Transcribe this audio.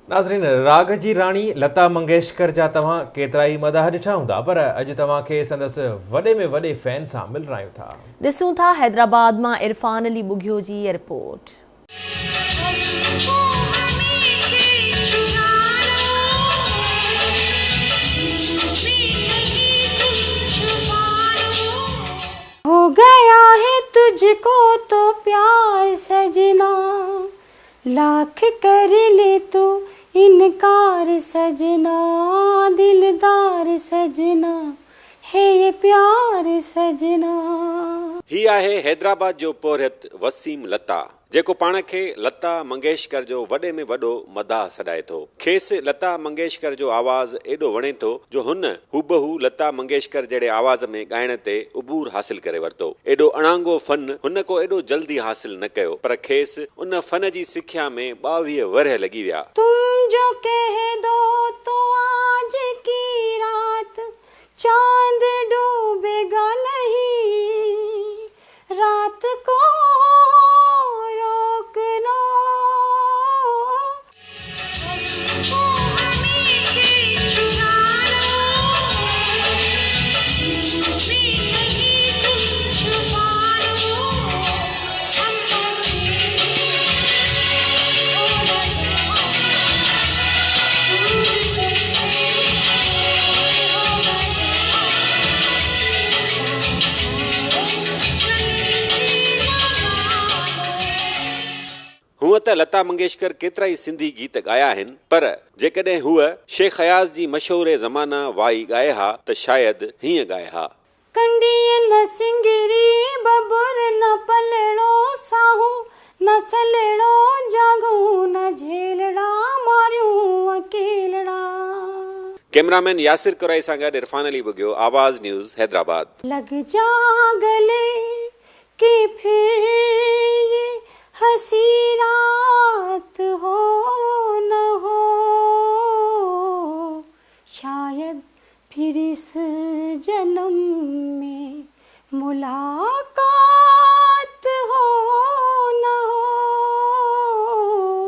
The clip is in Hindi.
नाज़रीन, राग जी राणी लता मंगेशकर जा तव्हां केतिरा ई मदाह ॾिठा हूंदा, पर अॼु तव्हांखे संदसि वॾे में वॾे फैन सां मिल रहियूं था। ॾिसूं था हैदराबाद मां इरफान अली बुघियो जी रिपोर्ट। हो गया है तुझको तो प्यार सजना, लाख कर ले तो इनकार सजना, दिलदार सजना है ये प्यार सजना। ही आहे हैदराबाद जो पोरहत वसीम लता, जेको पाण खे लता मंगेशकर जो वॾे में वॾो मदाह सॾाए थो। खेसि लता मंगेशकर जो आवाज़ एॾो वणे थो जो हुन हूबहू लता मंगेशकर जहिड़े आवाज़ में ॻाइण ते उबूर हासिल करे वरितो। एॾो अणांगो फन हुन को एॾो जल्दी हासिल न कयो, पर खेसि उन फन जी सिख्या में 22 वरह लॻी विया। तुम जो कह दो तो आज की रात चांद डूबेगा नहीं, रात को रोक लो। हूअं त लता मंगेशकर केतिरा ई सिंधी गीत ॻाया आहिनि, पर जेकॾहिं हूअ शेख अयाज़ जी मशहूर ज़माना वाई ॻाए हा त शायदि हीअं ॻाए हा। कंडीअ न सिंगरी बबुर न पलड़ो साहू, न सलड़ो जागू न झेलड़ा मारियूं अकेलड़ा। कैमरामैन यासिर कुरैशी सां गॾु इरफान अली बुघियो, आवाज़ न्यूज़, हैदराबाद। लग जा गले कि फिर ये हंसी रात हो न हो, शायद फिर इस जन्म में मुलाकात